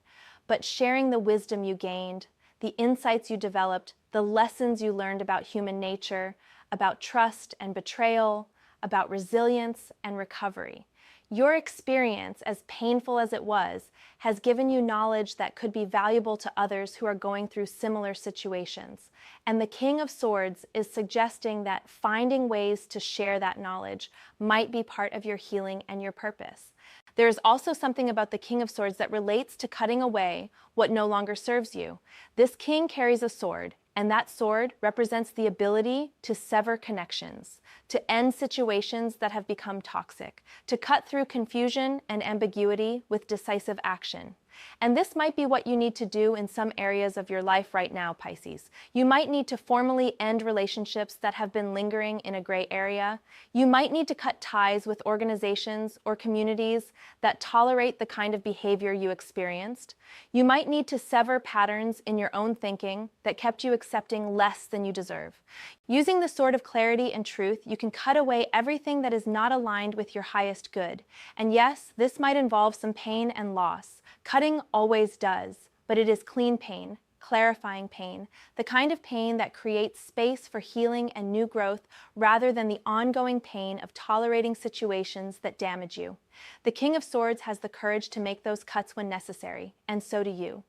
but sharing the wisdom you gained, the insights you developed, the lessons you learned about human nature, about trust and betrayal, about resilience and recovery. Your experience, as painful as it was, has given you knowledge that could be valuable to others who are going through similar situations. And the King of Swords is suggesting that finding ways to share that knowledge might be part of your healing and your purpose. There is also something about the King of Swords that relates to cutting away what no longer serves you. This king carries a sword, and that sword represents the ability to sever connections, to end situations that have become toxic, to cut through confusion and ambiguity with decisive action. And this might be what you need to do in some areas of your life right now, Pisces. You might need to formally end relationships that have been lingering in a gray area. You might need to cut ties with organizations or communities that tolerate the kind of behavior you experienced. You might need to sever patterns in your own thinking that kept you accepting less than you deserve. Using the sword of clarity and truth, you can cut away everything that is not aligned with your highest good. And yes, this might involve some pain and loss. Cutting always does, but it is clean pain, clarifying pain, the kind of pain that creates space for healing and new growth rather than the ongoing pain of tolerating situations that damage you. The King of Swords has the courage to make those cuts when necessary, and so do you.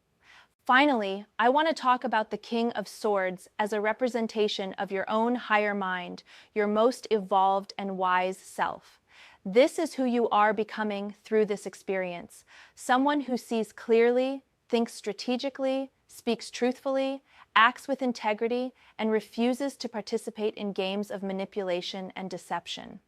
Finally, I want to talk about the King of Swords as a representation of your own higher mind, your most evolved and wise self. This is who you are becoming through this experience. Someone who sees clearly, thinks strategically, speaks truthfully, acts with integrity, and refuses to participate in games of manipulation and deception.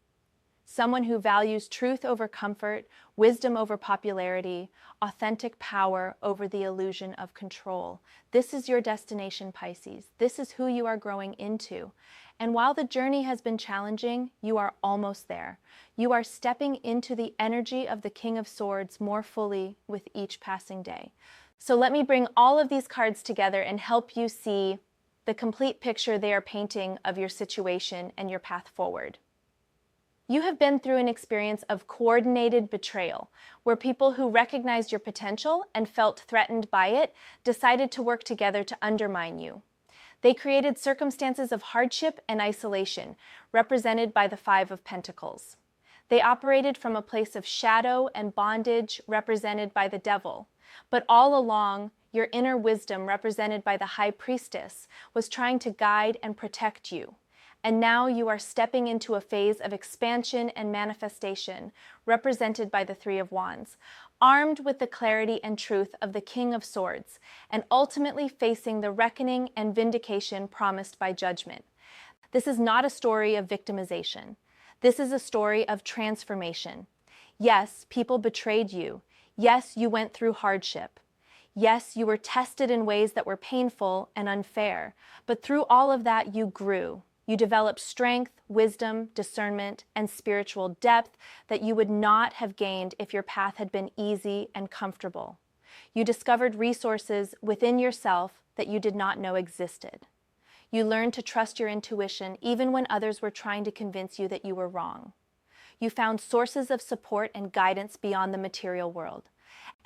Someone who values truth over comfort, wisdom over popularity, authentic power over the illusion of control. This is your destination, Pisces. This is who you are growing into. And while the journey has been challenging, you are almost there. You are stepping into the energy of the King of Swords more fully with each passing day. So let me bring all of these cards together and help you see the complete picture they are painting of your situation and your path forward. You have been through an experience of coordinated betrayal, where people who recognized your potential and felt threatened by it decided to work together to undermine you. They created circumstances of hardship and isolation, represented by the Five of Pentacles. They operated from a place of shadow and bondage, represented by the Devil. But all along, your inner wisdom, represented by the High Priestess, was trying to guide and protect you. And now you are stepping into a phase of expansion and manifestation, represented by the Three of Wands, armed with the clarity and truth of the King of Swords, and ultimately facing the reckoning and vindication promised by judgment. This is not a story of victimization. This is a story of transformation. Yes, people betrayed you. Yes, you went through hardship. Yes, you were tested in ways that were painful and unfair, but through all of that, you grew. You developed strength, wisdom, discernment, and spiritual depth that you would not have gained if your path had been easy and comfortable. You discovered resources within yourself that you did not know existed. You learned to trust your intuition even when others were trying to convince you that you were wrong. You found sources of support and guidance beyond the material world.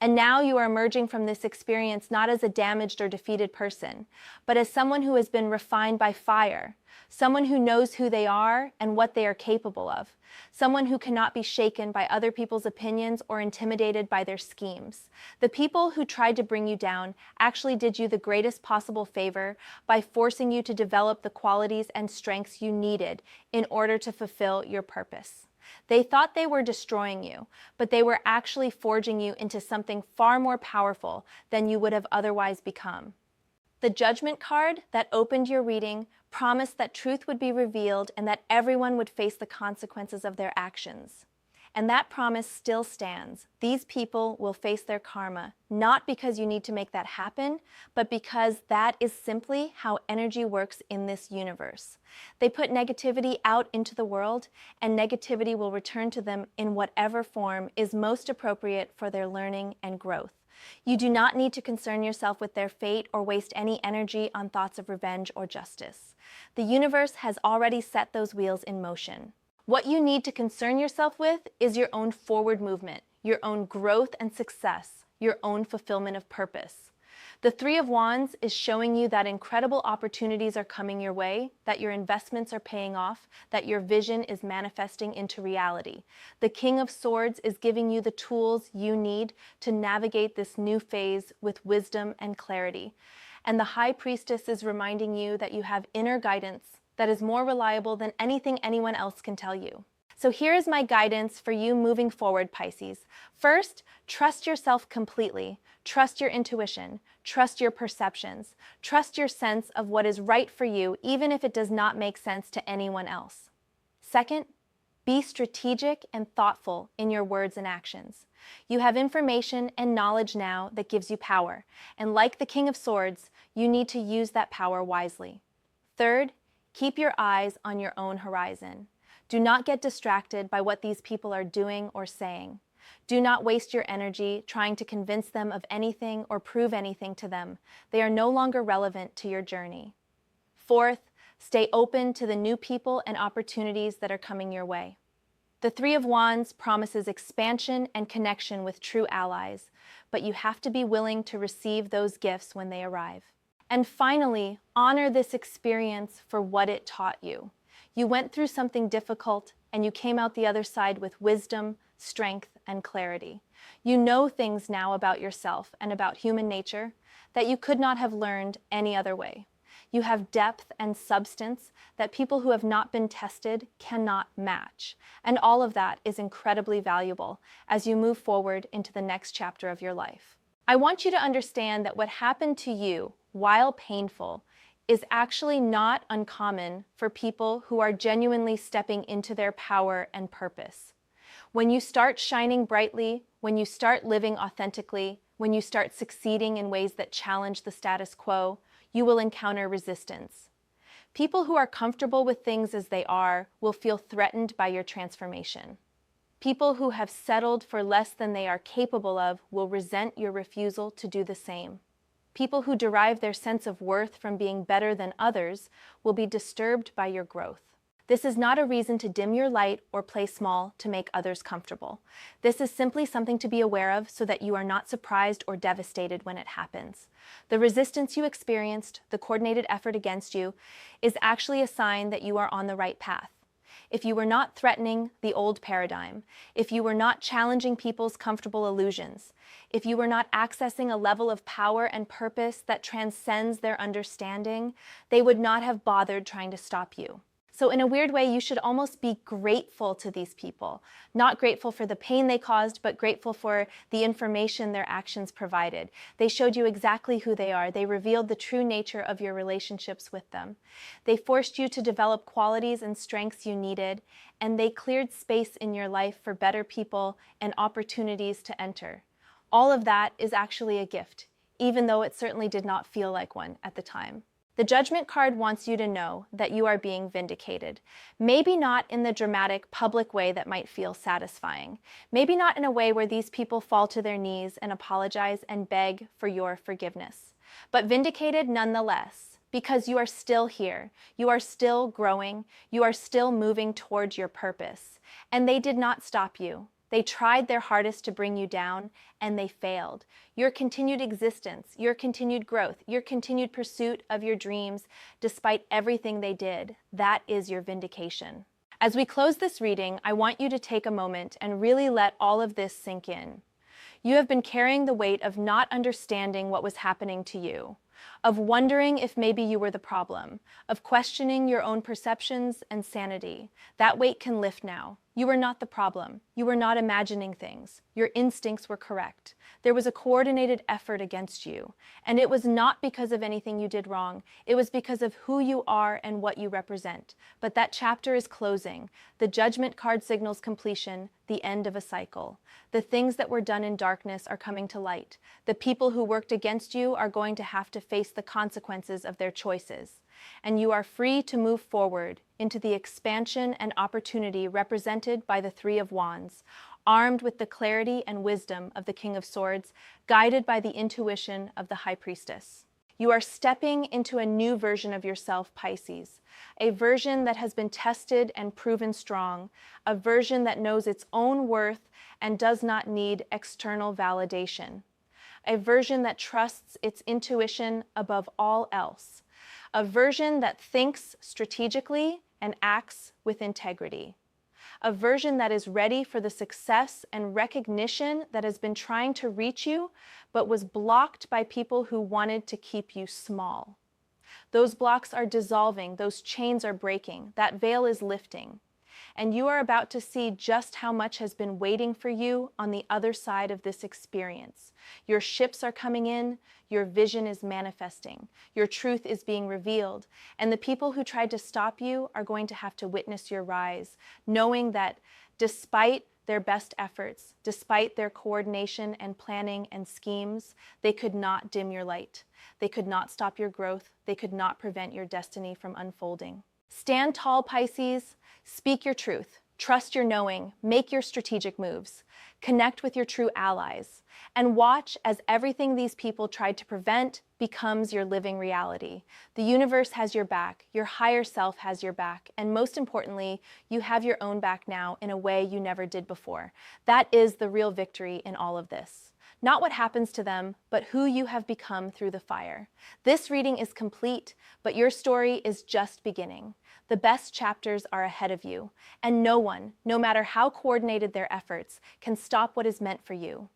And now you are emerging from this experience not as a damaged or defeated person, but as someone who has been refined by fire, someone who knows who they are and what they are capable of, someone who cannot be shaken by other people's opinions or intimidated by their schemes. The people who tried to bring you down actually did you the greatest possible favor by forcing you to develop the qualities and strengths you needed in order to fulfill your purpose. They thought they were destroying you, but they were actually forging you into something far more powerful than you would have otherwise become. The Judgment card that opened your reading promised that truth would be revealed and that everyone would face the consequences of their actions. And that promise still stands. These people will face their karma, not because you need to make that happen, but because that is simply how energy works in this universe. They put negativity out into the world, and negativity will return to them in whatever form is most appropriate for their learning and growth. You do not need to concern yourself with their fate or waste any energy on thoughts of revenge or justice. The universe has already set those wheels in motion. What you need to concern yourself with is your own forward movement, your own growth and success, your own fulfillment of purpose. The Three of Wands is showing you that incredible opportunities are coming your way, that your investments are paying off, that your vision is manifesting into reality. The King of Swords is giving you the tools you need to navigate this new phase with wisdom and clarity. And the High Priestess is reminding you that you have inner guidance that is more reliable than anything anyone else can tell you. So here is my guidance for you moving forward, Pisces. First, trust yourself completely. Trust your intuition. Trust your perceptions. Trust your sense of what is right for you, even if it does not make sense to anyone else. Second, be strategic and thoughtful in your words and actions. You have information and knowledge now that gives you power, and like the King of Swords, you need to use that power wisely. Third, keep your eyes on your own horizon. Do not get distracted by what these people are doing or saying. Do not waste your energy trying to convince them of anything or prove anything to them. They are no longer relevant to your journey. Fourth, stay open to the new people and opportunities that are coming your way. The Three of Wands promises expansion and connection with true allies, but you have to be willing to receive those gifts when they arrive. And finally, honor this experience for what it taught you. You went through something difficult and you came out the other side with wisdom, strength, and clarity. You know things now about yourself and about human nature that you could not have learned any other way. You have depth and substance that people who have not been tested cannot match. And all of that is incredibly valuable as you move forward into the next chapter of your life. I want you to understand that what happened to you, while painful, is actually not uncommon for people who are genuinely stepping into their power and purpose. When you start shining brightly, when you start living authentically, when you start succeeding in ways that challenge the status quo, you will encounter resistance. People who are comfortable with things as they are will feel threatened by your transformation. People who have settled for less than they are capable of will resent your refusal to do the same. People who derive their sense of worth from being better than others will be disturbed by your growth. This is not a reason to dim your light or play small to make others comfortable. This is simply something to be aware of so that you are not surprised or devastated when it happens. The resistance you experienced, the coordinated effort against you, is actually a sign that you are on the right path. If you were not threatening the old paradigm, if you were not challenging people's comfortable illusions, if you were not accessing a level of power and purpose that transcends their understanding, they would not have bothered trying to stop you. So in a weird way, you should almost be grateful to these people. Not grateful for the pain they caused, but grateful for the information their actions provided. They showed you exactly who they are. They revealed the true nature of your relationships with them. They forced you to develop qualities and strengths you needed, and they cleared space in your life for better people and opportunities to enter. All of that is actually a gift, even though it certainly did not feel like one at the time. The Judgment card wants you to know that you are being vindicated. Maybe not in the dramatic, public way that might feel satisfying. Maybe not in a way where these people fall to their knees and apologize and beg for your forgiveness. But vindicated nonetheless, because you are still here. You are still growing. You are still moving towards your purpose. And they did not stop you. They tried their hardest to bring you down, and they failed. Your continued existence, your continued growth, your continued pursuit of your dreams, despite everything they did, that is your vindication. As we close this reading, I want you to take a moment and really let all of this sink in. You have been carrying the weight of not understanding what was happening to you, of wondering if maybe you were the problem, of questioning your own perceptions and sanity. That weight can lift now. You are not the problem. You were not imagining things. Your instincts were correct. There was a coordinated effort against you, and it was not because of anything you did wrong. It was because of who you are and what you represent. But that chapter is closing. The Judgment card signals completion, the end of a cycle. The things that were done in darkness are coming to light. The people who worked against you are going to have to face the consequences of their choices. And you are free to move forward into the expansion and opportunity represented by the Three of Wands, armed with the clarity and wisdom of the King of Swords, guided by the intuition of the High Priestess. You are stepping into a new version of yourself, Pisces, a version that has been tested and proven strong, a version that knows its own worth and does not need external validation, a version that trusts its intuition above all else, a version that thinks strategically and acts with integrity, a version that is ready for the success and recognition that has been trying to reach you, but was blocked by people who wanted to keep you small. Those blocks are dissolving, those chains are breaking, that veil is lifting. And you are about to see just how much has been waiting for you on the other side of this experience. Your ships are coming in, your vision is manifesting, your truth is being revealed, and the people who tried to stop you are going to have to witness your rise, knowing that despite their best efforts, despite their coordination and planning and schemes, they could not dim your light. They could not stop your growth. They could not prevent your destiny from unfolding. Stand tall, Pisces. Speak your truth. Trust your knowing. Make your strategic moves. Connect with your true allies. And watch as everything these people tried to prevent becomes your living reality. The universe has your back. Your higher self has your back. And most importantly, you have your own back now in a way you never did before. That is the real victory in all of this. Not what happens to them, but who you have become through the fire. This reading is complete, but your story is just beginning. The best chapters are ahead of you, and no one, no matter how coordinated their efforts, can stop what is meant for you.